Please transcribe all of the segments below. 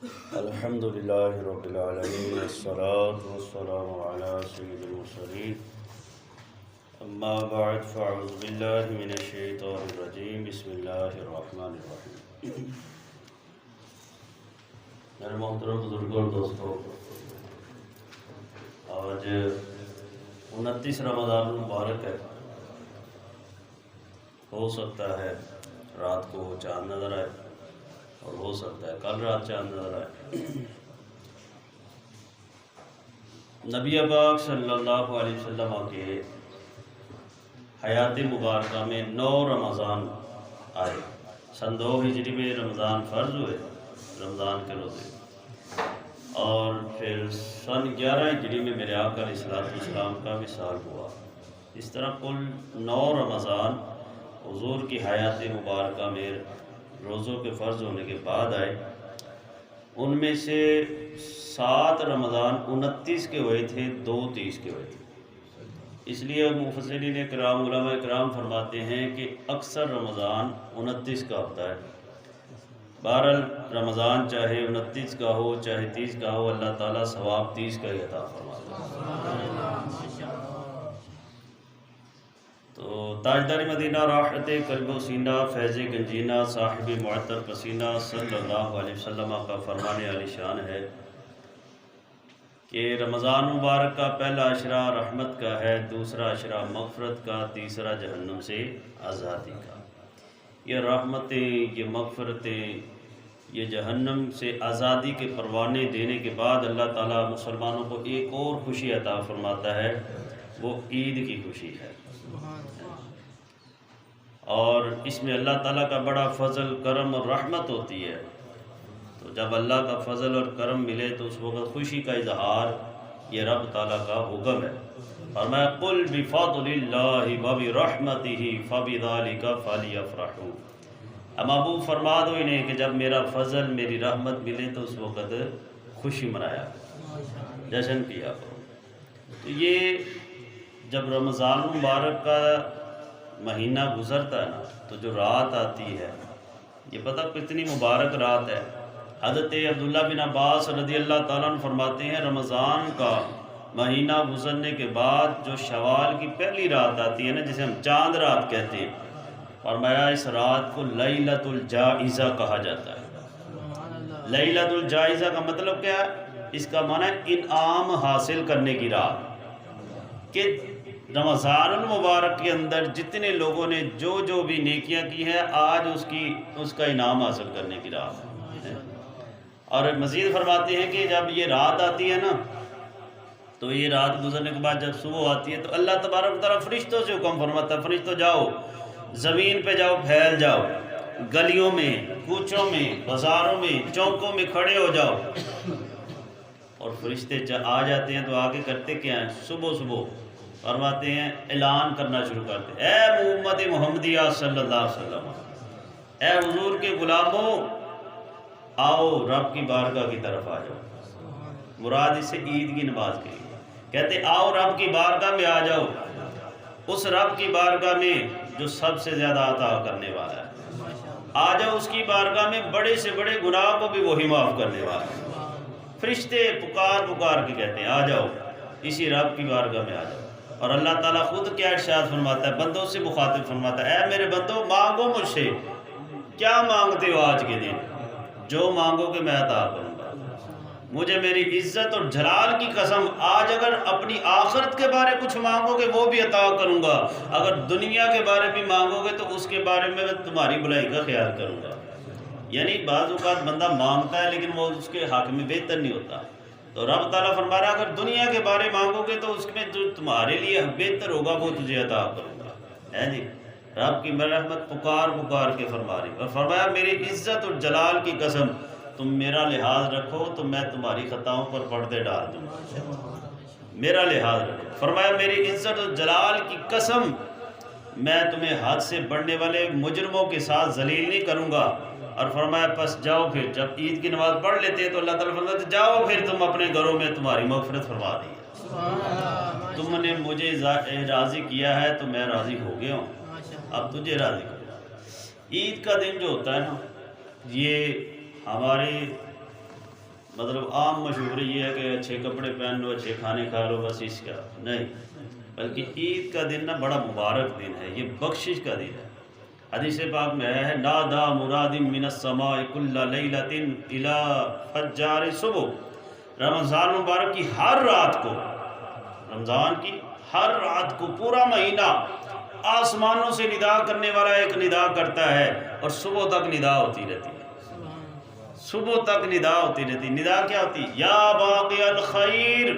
الحمد للہ رب العالمین والصلاة والسلام علی سید المرسلین اما بعد فاعوذ باللہ من الشیطان الرجیم بسم اللہ الرحمن الرحیم۔ میرے محترم بزرگوں اور دوستوں، آج 29 رمضان المبارک ہے۔ ہو سکتا ہے رات کو چاند نظر آئے اور ہو سکتا ہے کل رات چاند نظر آئے۔ نبی پاک صلی اللہ علیہ وسلم کے حیات مبارکہ میں 9 رمضان آئے۔ سن 2 ہجری میں رمضان فرض ہوئے، رمضان کے روزے، اور پھر سن 11 ہجری میں میرے آقا علیہ السلام کا وصال ہوا۔ اس طرح کل 9 رمضان حضور کی حیات مبارکہ میں روزوں کے فرض ہونے کے بعد آئے۔ ان میں سے 7 رمضان 29 کے ہوئے تھے، 2 30 کے ہوئے تھے۔ اس لیے مفسرین کرام، علماء کرام فرماتے ہیں کہ اکثر رمضان 29 کا ہوتا ہے۔ بہرحال رمضان چاہے 29 کا ہو چاہے 30 کا ہو، اللہ تعالیٰ ثواب 30 کا ہی عطا فرماتا ہے۔ تو تاجدار مدینہ، راحت قلب و سینہ، فیض گنجینہ، صاحب معطر پسینہ صلی اللہ علیہ وسلم کا فرمان عالی شان ہے کہ رمضان مبارک کا پہلا عشرہ رحمت کا ہے، دوسرا عشرہ مغفرت کا، تیسرا جہنم سے آزادی کا۔ یہ رحمتیں، یہ مغفرتیں، یہ جہنم سے آزادی کے پروانے دینے کے بعد اللہ تعالیٰ مسلمانوں کو ایک اور خوشی عطا فرماتا ہے، وہ عید کی خوشی ہے۔ اور اس میں اللہ تعالیٰ کا بڑا فضل، کرم اور رحمت ہوتی ہے۔ تو جب اللہ کا فضل اور کرم ملے تو اس وقت خوشی کا اظہار یہ رب تعالیٰ کا حکم ہے۔ فرمایا قُلْ بِفَضْلِ اللَّهِ وَبِرَحْمَتِهِ فَبِذَلِكَ فَلْيَفْرَحُوا۔ اب ابو فرما دو انہیں کہ جب میرا فضل، میری رحمت ملے تو اس وقت خوشی منایا، جشن کیا کرو۔ تو یہ جب رمضان مبارک کا مہینہ گزرتا ہے نا، تو جو رات آتی ہے، یہ پتہ کتنی مبارک رات ہے۔ حضرت عبداللہ بن عباس رضی اللہ تعالیٰ عنہ فرماتے ہیں رمضان کا مہینہ گزرنے کے بعد جو شوال کی پہلی رات آتی ہے نا، جسے ہم چاند رات کہتے ہیں، فرمایا اس رات کو لیلۃ الجائزہ کہا جاتا ہے۔ لیلۃ الجائزہ کا مطلب کیا ہے؟ اس کا معنی ہے انعام حاصل کرنے کی رات، کہ رمضان المبارک کے اندر جتنے لوگوں نے جو بھی نیکیاں کی ہیں، آج اس کا انعام حاصل کرنے کی رات ہے۔ اور مزید فرماتے ہیں کہ جب یہ رات آتی ہے نا، تو یہ رات گزرنے کے بعد جب صبح آتی ہے تو اللہ تبارک و تعالیٰ فرشتوں سے حکم فرماتا ہے، فرشتوں جاؤ زمین پہ جاؤ، پھیل جاؤ، گلیوں میں، کوچوں میں، بازاروں میں، چوکوں میں کھڑے ہو جاؤ۔ اور فرشتے آ جاتے ہیں تو آگے کرتے کیا ہیں؟ صبح فرماتے ہیں، اعلان کرنا شروع کرتے ہیں، اے امت محمدیہ صلی اللہ علیہ وسلم، اے حضور کے غلاموں، آؤ رب کی بارگاہ کی طرف آ جاؤ۔ مراد اس سے عید کی نماز کے لیے کہتے آؤ رب کی بارگاہ میں آ جاؤ، اس رب کی بارگاہ میں جو سب سے زیادہ عطا کرنے والا ہے۔ آ جاؤ اس کی بارگاہ میں، بڑے سے بڑے گناہ کو بھی وہی معاف کرنے والا ہے۔ فرشتے پکار کے کہتے ہیں آ جاؤ اسی رب کی بارگاہ میں آ جاؤ۔ اور اللہ تعالیٰ خود کیا ارشاد فرماتا ہے، بندوں سے مخاطب فرماتا ہے، اے میرے بندوں مانگو مجھ سے، کیا مانگتے ہو آج کے دن؟ جو مانگو کہ میں عطا کروں گا۔ مجھے میری عزت اور جلال کی قسم، آج اگر اپنی آخرت کے بارے کچھ مانگو گے وہ بھی عطا کروں گا، اگر دنیا کے بارے بھی مانگو گے تو اس کے بارے میں تمہاری بھلائی کا خیال کروں گا۔ یعنی بعض اوقات بندہ مانگتا ہے لیکن وہ اس کے حق میں بہتر نہیں ہوتا، تو رب تعالیٰ فرما رہا ہے اگر دنیا کے بارے مانگو گے تو اس میں جو تمہارے لیے بہتر ہوگا وہ تجھے عطا کروں گا۔ ہے جی، رب کی رحمت پکار کے فرما رہی، اور فرمایا میری عزت اور جلال کی قسم تم میرا لحاظ رکھو تو میں تمہاری خطاؤں پر پردے ڈال دوں گا۔ میرا لحاظ رکھو، فرمایا میری عزت اور جلال کی قسم میں تمہیں حد سے بڑھنے والے مجرموں کے ساتھ ذلیل نہیں کروں گا۔ اور فرمایا پس جاؤ پھر، جب عید کی نماز پڑھ لیتے ہیں تو اللہ تعالیٰ فرماتا ہے جاؤ پھر تم اپنے گھروں میں، تمہاری مغفرت فرما دی ہے، تم نے مجھے راضی کیا ہے تو میں راضی ہو گیا ہوں، اب تجھے راضی کروں۔ عید کا دن جو ہوتا ہے نا، یہ ہمارے مطلب عام مشہور یہ ہے کہ اچھے کپڑے پہن لو، اچھے کھانے کھا لو، بس اس کا نہیں، بلکہ عید کا دن نا بڑا مبارک دن ہے، یہ بخشش کا دن ہے۔ حدیث پاک میں آیا ہے نادا مراد من السماء کل لیلۃ الی فجار صبح، رمضان مبارک کی ہر رات کو، رمضان کی ہر رات کو پورا مہینہ آسمانوں سے ندا کرنے والا ایک ندا کرتا ہے، اور صبح تک ندا ہوتی رہتی ہے، صبح تک ندا ہوتی رہتی۔ ندا کیا ہوتی؟ یا باقی الخیر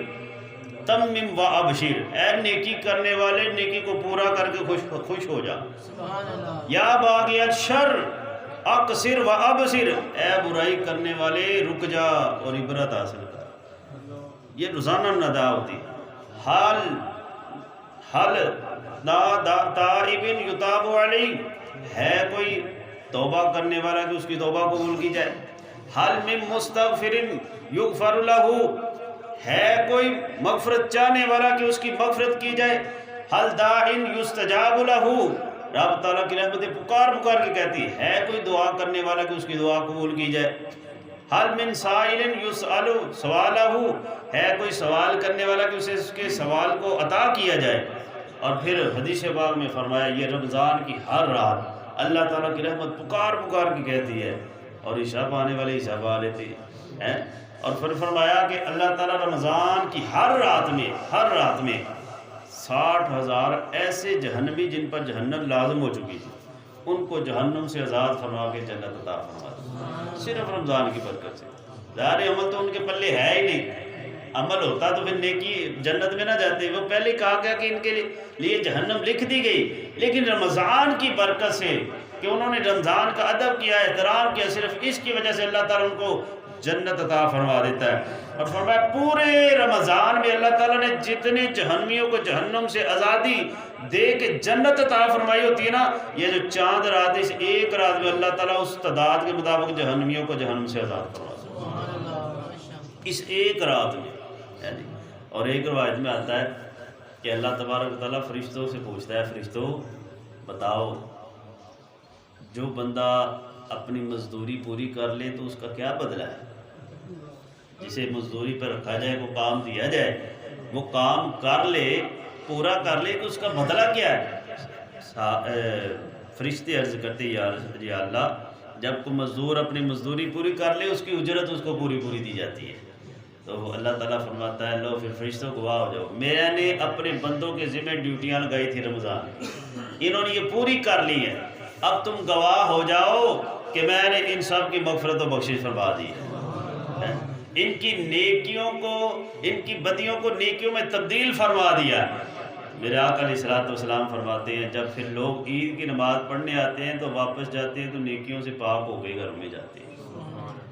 تمم و ابشر، اے نیکی کرنے والے نیکی کو پورا کر کے خوش ہو جا۔ یا باقی الشر اقصر و ابصر، اے برائی کرنے والے رک جا اور عبرت حاصل کر۔ یہ روزانہ ندا ہوتی۔ حل تائب یتاب علیہ، ہے کوئی توبہ کرنے والا کہ اس کی توبہ قبول کی جائے؟ حل من مستغفر یغفر لہ، ہے کوئی مغفرت چاہنے والا کہ اس کی مغفرت کی جائے؟ حل داعٍ یستجاب لہ، رب تعالیٰ کی رحمتیں پکار کے کہتی ہے کوئی دعا کرنے والا کہ اس کی دعا قبول کی جائے؟ حل من سائل یسأل سوالہ، ہے کوئی سوال کرنے والا کہ اسے اس کے سوال کو عطا کیا جائے؟ اور پھر حدیث پاک میں فرمایا یہ رمضان کی ہر رات اللہ تعالیٰ کی رحمت پکار کے کہتی ہے، اور عشاء پانے والے عشاء پا لیتے ہیں۔ اور پھر فرمایا کہ اللہ تعالیٰ رمضان کی ہر رات میں 60,000 ایسے جہنمی جن پر جہنم لازم ہو چکی تھی، ان کو جہنم سے آزاد فرما کے جنت عطا فرما دی، صرف رمضان کی برکت سے۔ ظاہر عمل تو ان کے پلے ہے ہی نہیں، عمل ہوتا تو پھر نیکی جنت میں نہ جاتے، وہ پہلے کہا گیا کہ ان کے لیے جہنم لکھ دی گئی، لیکن رمضان کی برکت سے کہ انہوں نے رمضان کا ادب کیا، احترام کیا، صرف اس کی وجہ سے اللہ تعالیٰ ان کو جنت عطا فرما دیتا ہے۔ اور فرمایا پورے رمضان میں اللہ تعالیٰ نے جتنے جہنمیوں کو جہنم سے آزادی دے کے جنت عطا فرمائی ہوتی ہے نا، یہ جو چاند رات ہے، اس ایک رات میں اللہ تعالیٰ اس تعداد کے مطابق جہنمیوں کو جہنم سے آزاد فرما دیتا ہے، اس ایک رات میں۔ اور ایک روایت میں آتا ہے کہ اللہ تبارک و تعالیٰ فرشتوں سے پوچھتا ہے، فرشتوں بتاؤ جو بندہ اپنی مزدوری پوری کر لے تو اس کا کیا بدلہ ہے؟ جسے مزدوری پر رکھا جائے، وہ کام دیا جائے، وہ کام کر لے، پورا کر لے، تو اس کا بدلہ کیا ہے؟ فرشتے عرض کرتے یا اللہ، جب کوئی مزدور اپنی مزدوری پوری کر لے اس کی اجرت اس کو پوری دی جاتی ہے۔ تو اللہ تعالیٰ فرماتا ہے لو پھر فرشتوں گواہ ہو جاؤ، میں نے اپنے بندوں کے ذمہ ڈیوٹیاں لگائی تھی رمضان، انہوں نے یہ پوری کر لی ہے، اب تم گواہ ہو جاؤ کہ میں نے ان سب کی مغفرت و بخشش فرما دی ہے، ان کی نیکیوں کو، ان کی بدیوں کو نیکیوں میں تبدیل فرما دیا۔ میرے آقا علیہ الصلوۃ والسلام فرماتے ہیں جب پھر لوگ عید کی نماز پڑھنے آتے ہیں تو واپس جاتے ہیں تو نیکیوں سے پاک ہو کے گھر میں جاتے ہیں۔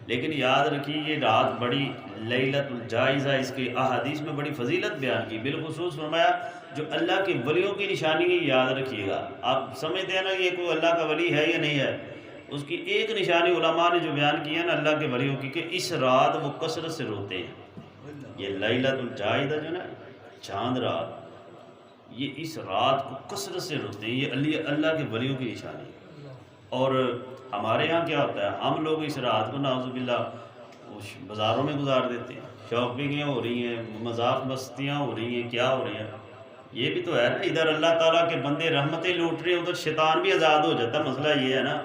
لیکن یاد رکھیے یہ رات بڑی لیلۃ الجائزہ، اس کی احادیث میں بڑی فضیلت بیان کی، بالخصوص فرمایا جو اللہ کے ولیوں کی نشانی ہے، یاد رکھیے گا۔ آپ سمجھتے ہیں نا یہ کوئی اللہ کا ولی ہے یا نہیں ہے، اس کی ایک نشانی علماء نے جو بیان کی ہے نا اللہ کے ولیوں کی، کہ اس رات وہ کثرت سے روتے ہیں۔ یہ لیلۃ الجائزہ جو نا چاند رات، یہ اس رات کو کثرت سے روتے ہیں، یہ اللہ کے ولیوں کی نشانی ہے۔ اور ہمارے ہاں کیا ہوتا ہے، ہم لوگ اس رات کو نعوذ باللہ بازاروں میں گزار دیتے ہیں، شاپنگیں ہو رہی ہیں، مذاق مستیاں ہو رہی ہیں، کیا ہو رہی ہیں، یہ بھی تو ہے نا، ادھر اللہ تعالیٰ کے بندے رحمتیں لوٹ رہے ہیں، ادھر شیطان بھی آزاد ہو جاتا ہے۔ مسئلہ یہ ہے نا،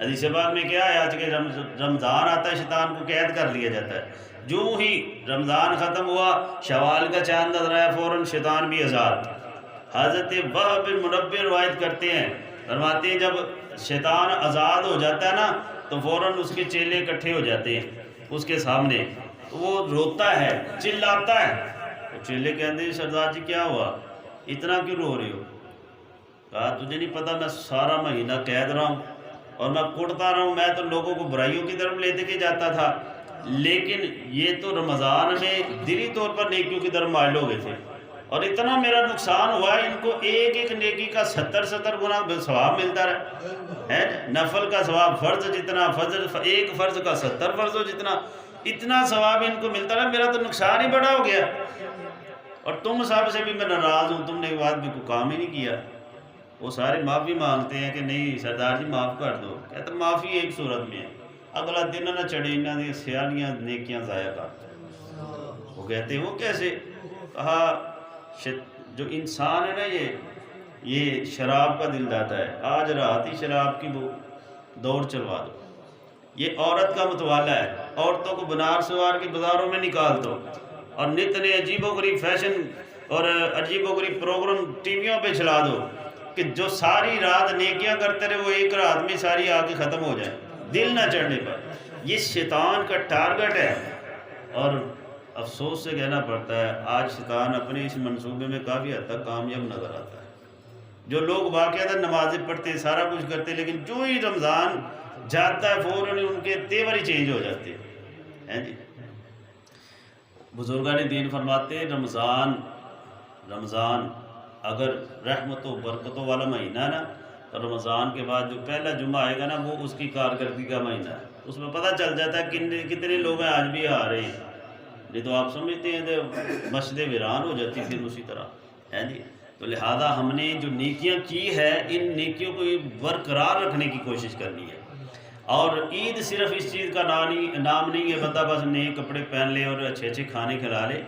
حدیث پاک میں کیا ہے، آج کے رمضان آتا ہے شیطان کو قید کر لیا جاتا ہے، جو ہی رمضان ختم ہوا، شوال کا چاند نظر آیا، فوراً شیطان بھی آزاد۔ حضرت وہب بن منبہ روایت کرتے ہیں، فرماتے ہیں جب شیطان آزاد ہو جاتا ہے نا تو فوراً اس کے چیلے اکٹھے ہو جاتے ہیں اس کے سامنے، تو وہ روتا ہے، چلاتا ہے، تو چیلے کہتے ہیں سردار جی کیا ہوا، اتنا کیوں رو رہے ہو؟ کہا تجھے نہیں پتہ میں سارا مہینہ قید رہا ہوں اور میں کوڑتا رہا ہوں، میں تو لوگوں کو برائیوں کی طرف لیتے کے جاتا تھا، لیکن یہ تو رمضان میں دلی طور پر نیکیوں کی طرف مائل ہو گئے تھے، اور اتنا میرا نقصان ہوا ہے، ان کو ایک ایک نیکی کا 70 گنا ثواب ملتا رہا ہے، نفل کا ثواب فرض جتنا، ایک فرض کا 70 فرض ہو جتنا، اتنا ثواب ان کو ملتا رہا، میرا تو نقصان ہی بڑا ہو گیا، اور تم صاحب سے بھی میں ناراض ہوں، تم نے ایک بات بھی کوئی کام ہی نہیں کیا۔ وہ سارے معافی مانگتے ہیں کہ نہیں سردار جی معاف کر دو، کہتا معافی ایک صورت میں ہے، اگلا دن نہ چڑھے انہوں نے سیالیاں نیکیاں ضائع کرتا ہے۔ وہ کہتے ہیں وہ کیسے؟ کہا جو انسان ہے نا یہ شراب کا دل لاتا ہے، آج رات ہی شراب کی دوڑ چلوا دو، یہ عورت کا متوالا ہے، عورتوں کو بنار سوار کے بازاروں میں نکال دو اور نت نئے عجیب و غریب فیشن اور عجیب و غریب پروگرام ٹی ویوں پہ چلا دو کہ جو ساری رات نیکیاں کرتے رہے وہ ایک رات میں ساری آگے ختم ہو جائیں دل نہ چڑھنے پر۔ یہ شیطان کا ٹارگٹ ہے، اور افسوس سے کہنا پڑتا ہے آج شیطان اپنے اس منصوبے میں کافی حد تک کامیاب نظر آتا ہے۔ جو لوگ باقاعدہ نمازیں پڑھتے سارا کچھ کرتے، لیکن جو ہی رمضان جاتا ہے فوراً ان کے تیور ہی چینج ہو جاتے ہیں جی۔ بزرگان دین فرماتے ہیں رمضان اگر رحمت و برکتوں والا مہینہ ہے نا، تو رمضان کے بعد جو پہلا جمعہ آئے گا نا وہ اس کی کارکردگی کا مہینہ ہے، اس میں پتہ چل جاتا ہے کتنے لوگ ہیں آج بھی آ رہے ہیں، نہیں تو آپ سمجھتے ہیں کہ مسجدیں ویران ہو جاتی پھر اسی طرح ہے جی۔ تو لہذا ہم نے جو نیکیاں کی ہے ان نیکیوں کو برقرار رکھنے کی کوشش کرنی ہے، اور عید صرف اس چیز کا نام نہیں ہے بندہ بس نئے کپڑے پہن لے اور اچھے اچھے کھانے کھلا لے،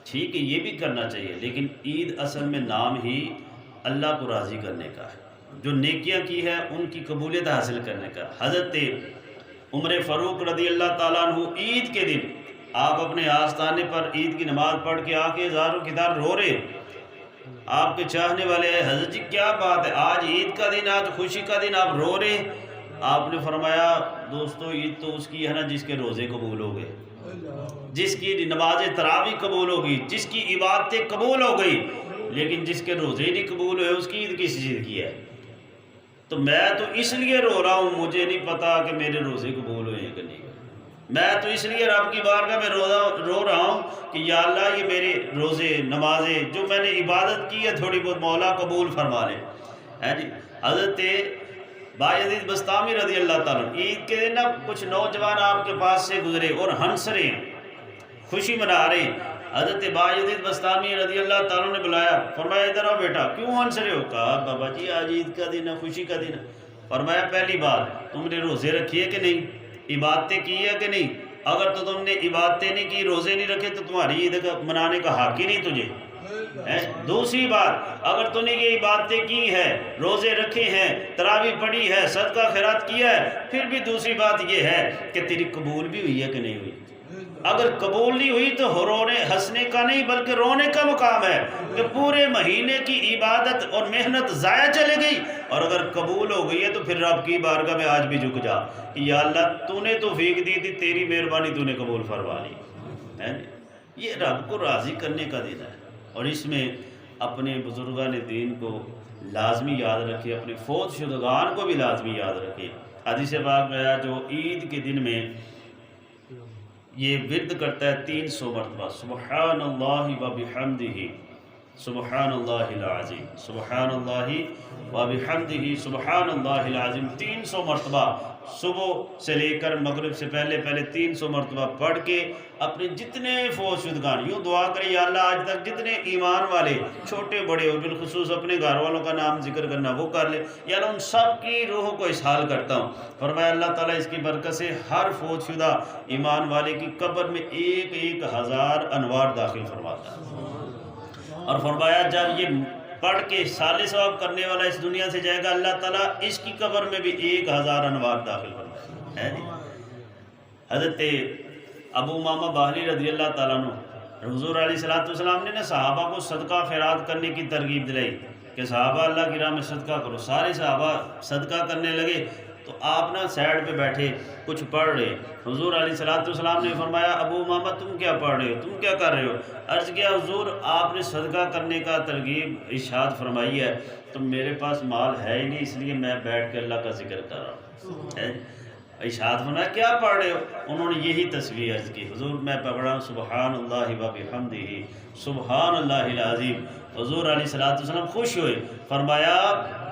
ٹھیک ہے یہ بھی کرنا چاہیے، لیکن عید اصل میں نام ہی اللہ کو راضی کرنے کا ہے، جو نیکیاں کی ہے ان کی قبولیت حاصل کرنے کا۔ حضرت عمر فاروق رضی اللہ تعالیٰ عنہ عید کے دن آپ اپنے آستانے پر عید کی نماز پڑھ کے آ کے ہزاروں کی تعداد رو رہے، آپ کے چاہنے والے حضرت جی کیا بات ہے، آج عید کا دن، آج خوشی کا دن، آپ رو رہے؟ آپ نے فرمایا دوستو عید تو اس کی ہے نا جس کے روزے قبول ہو گئے، جس کی نماز تراویح قبول ہوگی، جس کی عبادتیں قبول ہو گئی، لیکن جس کے روزے نہیں قبول ہوئے اس کی عید کس چیز کی ہے؟ تو میں تو اس لیے رو رہا ہوں، مجھے نہیں پتا کہ میرے روزے قبول ہوئے ہیں کہ نہیں، میں تو اس لیے رب کی بارگاہ میں رو رہا ہوں کہ یا اللہ یہ میرے روزے نمازیں جو میں نے عبادت کی ہے تھوڑی بہت مولا قبول فرما لے ہے جی۔ حضرت بایزید بسطامی رضی اللہ تعالیٰ عید کے دن کچھ نوجوان آپ کے پاس سے گزرے اور ہنس رہے ہیں، خوشی منا رہے ہیں۔ حضرت بایزید بسطامی رضی اللہ تعالیٰ نے بلایا، فرمایا ادھر آؤ بیٹا، کیوں ہنس رہے ہو؟ کہا بابا جی آج عید کا دن ہے، خوشی کا دن ہے۔ فرمایا پہلی بات تم نے روزے رکھی ہے کہ نہیں، عبادتیں کی ہے کہ نہیں؟ اگر تو تم نے عبادتیں نہیں کی، روزے نہیں رکھے تو تمہاری عید منانے کا حق ہی نہیں تجھے۔ دوسری بات اگر تو نے یہ عبادتیں کی ہیں، روزے رکھے ہیں، تراویح پڑھی ہے، صدقہ خیرات کیا ہے، پھر بھی دوسری بات یہ ہے کہ تیری قبول بھی ہوئی ہے کہ نہیں ہوئی؟ اگر قبول نہیں ہوئی تو ہنسنے کا نہیں بلکہ رونے کا مقام ہے کہ پورے مہینے کی عبادت اور محنت ضائع چلے گئی، اور اگر قبول ہو گئی ہے تو پھر رب کی بارگاہ میں آج بھی جھک جا کہ یا اللہ تو نے توفیق دی تھی، تیری مہربانی تو نے قبول فرما لی۔ یہ رب کو راضی کرنے کا دن ہے، اور اس میں اپنے بزرگان دین کو لازمی یاد رکھے، اپنے فوت شدگان کو بھی لازمی یاد رکھے۔ حدیث پاک میں آیا جو عید کے دن میں یہ ورد کرتا ہے 300 مرتبہ سبحان اللہ و بحمدہ سبحان اللہ العظیم، سبحان اللہ و بحمدہ سبحان اللہ العظیم 300 مرتبہ صبح سے لے کر مغرب سے پہلے 300 مرتبہ پڑھ کے اپنے جتنے فوت شدگان، یوں دعا کرے یا اللہ آج تک جتنے ایمان والے چھوٹے بڑے اور بالخصوص اپنے گھر والوں کا نام ذکر کرنا وہ کر لے، یا اللہ ان سب کی روح کو اسحال کرتا ہوں۔ فرمایا اللہ تعالیٰ اس کی برکت سے ہر فوت شدہ ایمان والے کی قبر میں 1000 انوار داخل فرماتا ہے، اور فرمایا جب یہ پڑھ کے صالح ثواب کرنے والا اس دنیا سے جائے گا اللہ تعالیٰ اس کی قبر میں بھی 1000 انوار داخل فرمائے گا۔ حضرت ابو امامہ باہلی رضی اللہ تعالیٰ عنہ حضور علیہ السلام نے نا صحابہ کو صدقہ خیرات کرنے کی ترغیب دلائی کہ صحابہ اللہ کی راہ میں صدقہ کرو، سارے صحابہ صدقہ کرنے لگے تو آپ نا سائڈ پہ بیٹھے کچھ پڑھ رہے، حضور علیہ السلام نے فرمایا ابو امامہ تم کیا پڑھ رہے ہو، تم کیا کر رہے ہو؟ عرض کیا حضور آپ نے صدقہ کرنے کا ترغیب ارشاد فرمائی ہے تو میرے پاس مال ہے ہی نہیں، اس لیے میں بیٹھ کے اللہ کا ذکر کر رہا ہوں۔ ارشاد فرمایا کیا پڑھ رہے ہو؟ انہوں نے یہی تصویر عرض کی حضور میں پڑھ رہا ہوں سبحان اللہ و بحمدہ سبحان اللہ العظیم۔ حضور علیہ السلام خوش ہوئے، فرمایا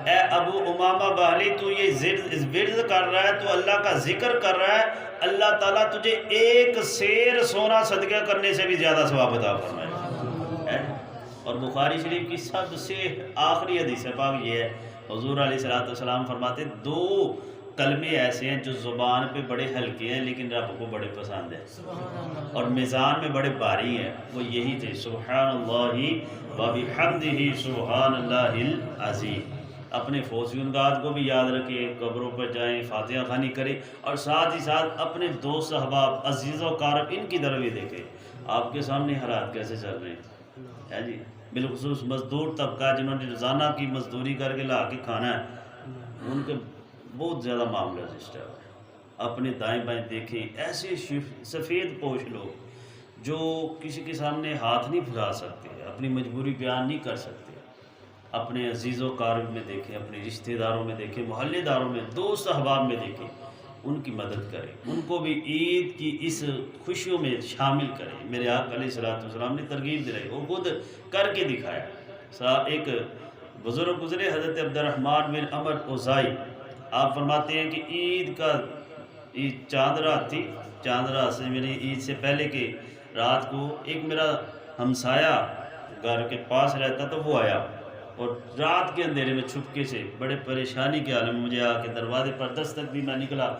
اے ابو امامہ باہلی تو یہ ورد کر رہا ہے، تو اللہ کا ذکر کر رہا ہے، اللہ تعالیٰ تجھے 1 سیر سونا صدقہ کرنے سے بھی زیادہ ثواب عطا فرمائے۔ اور بخاری شریف کی سب سے آخری حدیث پاک یہ ہے، حضور علیہ السلام فرماتے 2 کلمے ایسے ہیں جو زبان پہ بڑے ہلکے ہیں لیکن رب کو بڑے پسند ہیں اور میزان میں بڑے بھاری ہیں، وہ یہی تھے سبحان اللہ وبحمدہ سبحان اللہ العظیم۔ اپنے فوزیونگات کو بھی یاد رکھے، قبروں پر جائیں، فاتحہ خوانی کریں، اور ساتھ ہی ساتھ اپنے دوست احباب عزیز و قارب ان کی طرف بھی دیکھیں آپ کے سامنے حالات کیسے چل رہے ہیں، ہے جی۔ بالخصوص مزدور طبقہ جنہوں نے روزانہ کی مزدوری کر کے لا کے کھانا ہے، ان کے بہت زیادہ معاملہ رجسٹر ہے۔ اپنے دائیں بائیں دیکھیں، ایسے سفید پوش لوگ جو کسی کے سامنے ہاتھ نہیں پھیلا سکتے، اپنی مجبوری بیان نہیں کر سکتے، اپنے عزیز و قارب میں دیکھیں، اپنے رشتہ داروں میں دیکھیں، محلے داروں میں، دوست احباب میں دیکھیں، ان کی مدد کریں، ان کو بھی عید کی اس خوشیوں میں شامل کریں۔ میرے آقا علیہ الصلوۃ والسلام نے ترغیب دلائی، وہ خود کر کے دکھایا۔ ایک بزرگ گزرے حضرت عبدالرحمن بن عمر اوزائی، آپ فرماتے ہیں کہ عید چاند رات تھی، چاند رات سے میری عید سے پہلے کے رات کو ایک میرا ہمسایہ گھر کے پاس رہتا تو وہ آیا، اور رات کے اندھیرے میں چھپکے سے بڑے پریشانی کے عالم میں مجھے آ کے دروازے پر دستک دی، میں نکلا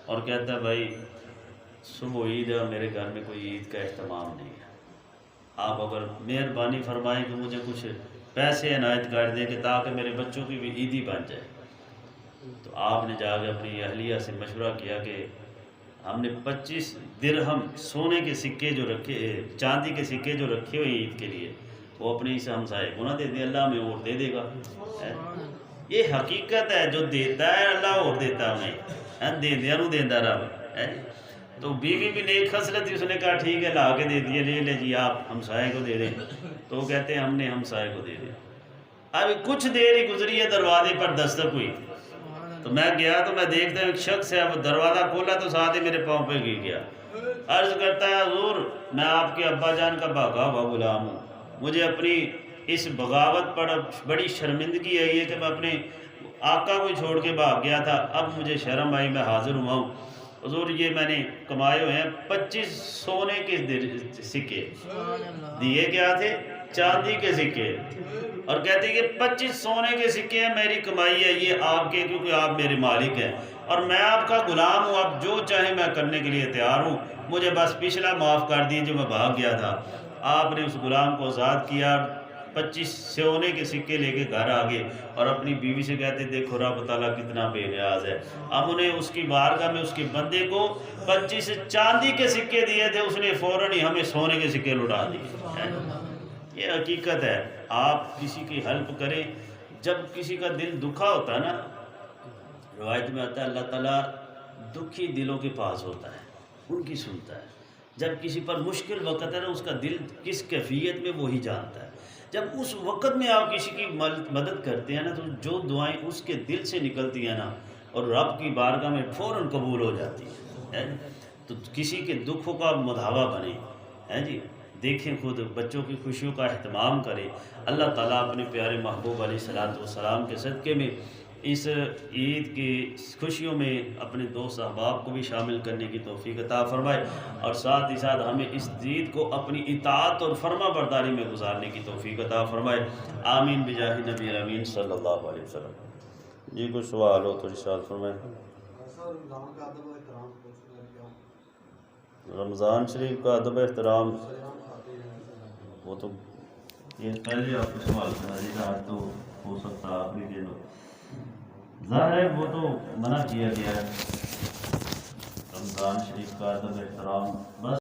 اور کہتا ہے بھائی صبح عید ہے، میرے گھر میں کوئی عید کا اہتمام نہیں ہے، آپ اگر مہربانی فرمائیں کہ مجھے کچھ پیسے عنایت کر دیں کہ تاکہ میرے بچوں کی بھی عیدی بن جائے۔ تو آپ نے جا کے اپنی اہلیہ سے مشورہ کیا کہ ہم نے 25 درہم سونے کے سکے جو رکھے، چاندی کے سکے جو رکھے ہوئے عید کے لیے، وہ اپنے اس ہمسائے کو نہ دے دیں، اللہ ہمیں اور دے دے گا۔ یہ حقیقت ہے، جو دیتا ہے اللہ اور دیتا ہے انہیں، دے دیا نو دیندہ رب۔ تو بیوی بھی نیک خصلت تھی، اس نے کہا ٹھیک ہے لا کے دے دیے، لے لے جی آپ ہمسائے کو دے دیں۔ تو وہ کہتے ہیں ہم نے ہمسائے کو دے دیا۔ اب کچھ دیر ہی گزری ہے، دروازے پر دستک ہوئی، تو میں گیا تو میں دیکھتا ہوں ایک شخص ہے، وہ دروازہ کھولا تو ساتھ ہی میرے پاؤں پہ گر گیا، عرض کرتا ہے حضور میں آپ کے ابا جان کا بھاگا ہوا غلام ہوں، مجھے اپنی اس بغاوت پر بڑی شرمندگی ہے یہ کہ میں اپنے آقا کو چھوڑ کے بھاگ گیا تھا، اب مجھے شرم آئی، میں حاضر ہوا ہوں حضور، یہ میں نے کمائے ہوئے ہیں 25 سونے کے سکے، دیے کیا تھے؟ چاندی کے سکے، اور کہتے ہیں کہ 25 سونے کے سکے ہیں، میری کمائی ہے یہ آپ کے، کیونکہ آپ میرے مالک ہیں اور میں آپ کا غلام ہوں، اب جو چاہیں میں کرنے کے لیے تیار ہوں، مجھے بس پچھلا معاف کر دیجیے جو میں بھاگ گیا تھا۔ آپ نے اس غلام کو آزاد کیا، 25 سونے کے سکے لے کے گھر آگے، اور اپنی بیوی سے کہتے دیکھو رب تعالیٰ کتنا بے نیاز ہے، اب انہیں اس کی بارگاہ میں اس کے بندے کو 25 چاندی کے سکے دیے تھے، اس نے فوراً ہی ہمیں سونے کے سکے لوٹا دیے۔ یہ حقیقت ہے، آپ کسی کی ہیلپ کریں، جب کسی کا دل دکھا ہوتا ہے نا، روایت میں آتا ہے اللہ تعالیٰ دکھی دلوں کے پاس ہوتا ہے، ان کی سنتا ہے، جب کسی پر مشکل وقت ہے نا، اس کا دل کس کیفیت میں وہی جانتا ہے، جب اس وقت میں آپ کسی کی مدد کرتے ہیں نا، تو جو دعائیں اس کے دل سے نکلتی ہیں نا اور رب کی بارگاہ میں فوراً قبول ہو جاتی ہے۔ تو کسی کے دکھوں کا مداوا بنے، ہے جی، دیکھیں خود بچوں کی خوشیوں کا اہتمام کریں۔ اللہ تعالیٰ اپنے پیارے محبوب علیہ الصلوۃ والسلام کے صدقے میں اس عید کی خوشیوں میں اپنے دوست احباب کو بھی شامل کرنے کی توفیق عطا فرمائے، اور ساتھ ہی ساتھ ہمیں اس عید کو اپنی اطاعت اور فرما برداری میں گزارنے کی توفیق عطا فرمائے۔ آمین بجاہ نبی امین صلی اللہ علیہ وسلم۔ جی کوئی سوال ہو تو ارشاد فرمائیں۔ رمضان شریف کا ادب احترام، وہ تو یہ پہلے آپ کو سوال کرنا چاہیے، آج تو ہو سکتا آپ بھی دے دو، ظاہر ہے وہ تو منع کیا گیا ہے رمضان شریف کا ادب احترام، بس